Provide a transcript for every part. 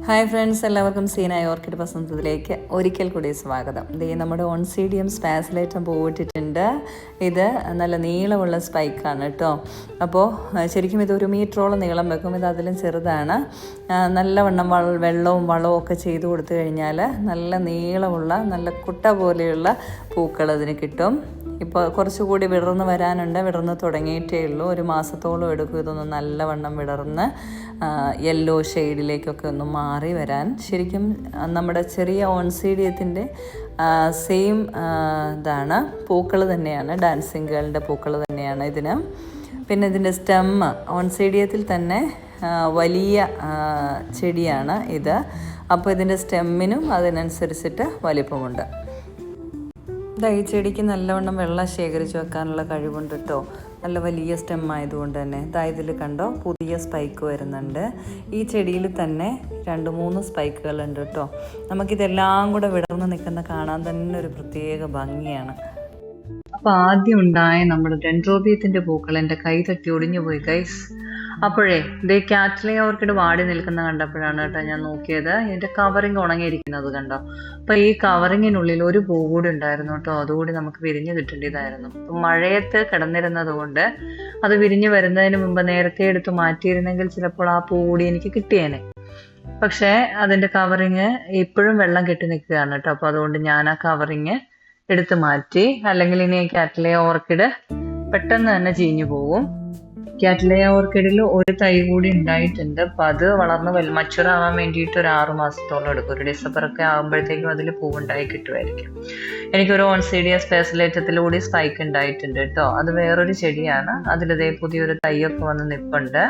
Hi friends, എല്ലാവർക്കും സീനായ orchid പസന്തത്തിലേക്ക് ഒരിക്കൽ കൂടി സ്വാഗതം. ഇത് നമ്മുടെ ഓൺസീഡിയം സ്പാസിലേറ്റം പോയിട്ടിട്ടുണ്ട്. ഇത് നല്ല നീളമുള്ള സ്പൈക്കാണ് കേട്ടോ. അപ്പോൾ ശരിക്കും ഇത് 1 മീറ്ററോളം നീളം വെക്കും. ഇത് അതിലും ചെറുതാണ്. നല്ലവണ്ണം വെള്ളവും വളവും ഒക്കെ ചെയ്ത് കൊടുത്തു കഴിഞ്ഞാൽ നല്ല നീളമുള്ള നല്ല കുട്ട പോലെയുള്ള പൂക്കൾ അതിന് കിട്ടും. ഇപ്പോൾ കുറച്ചുകൂടി വിടർന്ന് വരാനുണ്ട്. വിടർന്ന് തുടങ്ങിയിട്ടേ ഉള്ളൂ. 1 മാസത്തോളം എടുക്കും ഇതൊന്ന് നല്ലവണ്ണം വിടർന്ന് യെല്ലോ ഷെയ്ഡിലേക്കൊക്കെ ഒന്ന് മാറി വരാൻ. ശരിക്കും നമ്മുടെ ചെറിയ ഓൺസീഡിയത്തിൻ്റെ സെയിം ഇതാണ്, പൂക്കൾ തന്നെയാണ്, ഡാൻസിങ് ഗേളിൻ്റെ പൂക്കൾ തന്നെയാണ് ഇതിന്. പിന്നെ ഇതിൻ്റെ സ്റ്റെമ്മ് ഓൺസീഡിയത്തിൽ തന്നെ വലിയ ചെടിയാണ് ഇത്. അപ്പോൾ ഇതിൻ്റെ സ്റ്റെമ്മിനും അതിനനുസരിച്ചിട്ട് വലിപ്പമുണ്ട്. ഈ ചെടിക്ക് നല്ലവണ്ണം വെള്ളം ശേഖരിച്ച് വെക്കാനുള്ള കഴിവുണ്ട് കേട്ടോ. നല്ല വലിയ സ്റ്റെം ആയതുകൊണ്ട് തന്നെ ഇതിൽ കണ്ടോ പുതിയ സ്പൈക്ക് വരുന്നുണ്ട്. ഈ ചെടിയിൽ തന്നെ 2-3 സ്പൈക്കുകളുണ്ട് കേട്ടോ. നമുക്കിതെല്ലാം കൂടെ വിടർന്ന് നിൽക്കുന്ന കാണാൻ തന്നെ ഒരു പ്രത്യേക ഭംഗിയാണ്. അപ്പോൾ ആദ്യം ഉണ്ടായ നമ്മുടെ ഡെൻഡ്രോബിയത്തിൻ്റെ പൂക്കൾ എൻ്റെ കൈ തട്ടി ഒടിഞ്ഞു പോയി ഗൈസ്. അപ്പോഴേ ഇതേ കാറ്റ്ലിയ ഓർക്കിഡ് വാടി നിൽക്കുന്ന കണ്ടപ്പോഴാണ് കേട്ടോ ഞാൻ നോക്കിയത്. ഇതിൻ്റെ കവറിങ് ഉണങ്ങിയിരിക്കുന്നത് കണ്ടോ. അപ്പോൾ ഈ കവറിങ്ങിനുള്ളിൽ ഒരു പൂ കൂടി ഉണ്ടായിരുന്നു കേട്ടോ. അതുകൂടി നമുക്ക് വിരിഞ്ഞ് കിട്ടേണ്ടതായിരുന്നു. അപ്പം മഴയത്ത് കിടന്നിരുന്നത് കൊണ്ട് അത് വിരിഞ്ഞ് വരുന്നതിന് മുമ്പ് നേരത്തെ എടുത്ത് മാറ്റിയിരുന്നെങ്കിൽ ചിലപ്പോൾ ആ പൂ കൂടി എനിക്ക് കിട്ടിയേനെ. പക്ഷേ അതിൻ്റെ കവറിങ് ഇപ്പോഴും വെള്ളം കെട്ടി നിൽക്കുകയാണ് കേട്ടോ. അപ്പോൾ അതുകൊണ്ട് ഞാൻ ആ കവറിങ് എടുത്ത് മാറ്റി. അല്ലെങ്കിൽ ഇനി കാറ്റ്ലിയ ഓർക്കിഡ് പെട്ടെന്ന് തന്നെ ചീഞ്ഞു പോകും. കാറ്റ്ലിയ ഓർക്കിഡിൽ ഒരു തൈ കൂടി ഉണ്ടായിട്ടുണ്ട്. അപ്പം അത് വളർന്ന് മച്ചുർ ആവാൻ വേണ്ടിയിട്ട് ഒരു 6 മാസത്തോളം എടുക്കും. ഒരു ഡിസംബറൊക്കെ ആകുമ്പോഴത്തേക്കും അതിൽ പൂവുണ്ടായി കിട്ടുമായിരിക്കും. എനിക്കൊരു ഓൺസീഡിയ സ്പേസിലേറ്റത്തിലൂടെ സ്പൈക്ക് ഉണ്ടായിട്ടുണ്ട് കേട്ടോ. അത് വേറൊരു ചെടിയാണ്. അതിലിതേ പുതിയൊരു തൈയൊക്കെ വന്ന് നിൽപ്പുണ്ട്.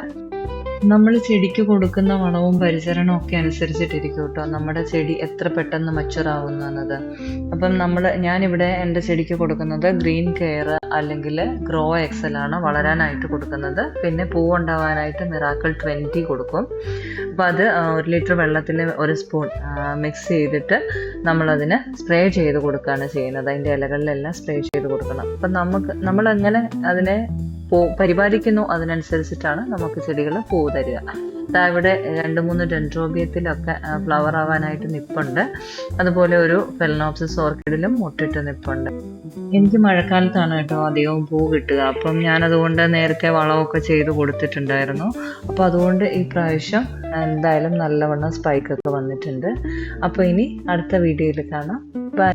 നമ്മൾ ചെടിക്ക് കൊടുക്കുന്ന വളവും പരിചരണവും ഒക്കെ അനുസരിച്ചിട്ടിരിക്കും കേട്ടോ നമ്മുടെ ചെടി എത്ര പെട്ടെന്ന് മച്ചുറാവുന്നു എന്നത്. അപ്പം ഞാനിവിടെ എൻ്റെ ചെടിക്ക് കൊടുക്കുന്നത് ഗ്രീൻ കെയർ അല്ലെങ്കിൽ ഗ്രോ എക്സൽ ആണ് വളരാനായിട്ട് കൊടുക്കുന്നത്. പിന്നെ പൂവുണ്ടാവാനായിട്ട് മിറാക്കിൾ 20 കൊടുക്കും. അപ്പോൾ അത് 1 ലിറ്റർ വെള്ളത്തിൽ 1 സ്പൂൺ മിക്സ് ചെയ്തിട്ട് നമ്മളതിന് സ്പ്രേ ചെയ്ത് കൊടുക്കുകയാണ് ചെയ്യുന്നത്. അതിൻ്റെ ഇലകളിലെല്ലാം സ്പ്രേ ചെയ്ത് കൊടുക്കണം. അപ്പം നമ്മളെങ്ങനെ അതിനെ പരിപാലിക്കുന്നു അതിനനുസരിച്ചിട്ടാണ് നമുക്ക് ചെടികൾ പൂ തരിക. ഇവിടെ 2-3 ഡെൻഡ്രോബിയത്തിലൊക്കെ ഫ്ലവർ ആവാനായിട്ട് നിപ്പുണ്ട്. അതുപോലെ ഒരു ഫെലനോപ്സിസ് ഓർക്കിഡിലും മുട്ടിട്ട് നിപ്പുണ്ട്. എനിക്ക് മഴക്കാലത്താണ് കേട്ടോ അധികവും പൂ കിട്ടുക. അപ്പം ഞാനതുകൊണ്ട് നേരത്തെ വളമൊക്കെ ചെയ്ത് കൊടുത്തിട്ടുണ്ടായിരുന്നു. അപ്പോൾ അതുകൊണ്ട് ഈ പ്രാവശ്യം എന്തായാലും നല്ലവണ്ണം സ്പൈക്കൊക്കെ വന്നിട്ടുണ്ട്. അപ്പോൾ ഇനി അടുത്ത വീഡിയോയിൽ കാണാം. ബൈ.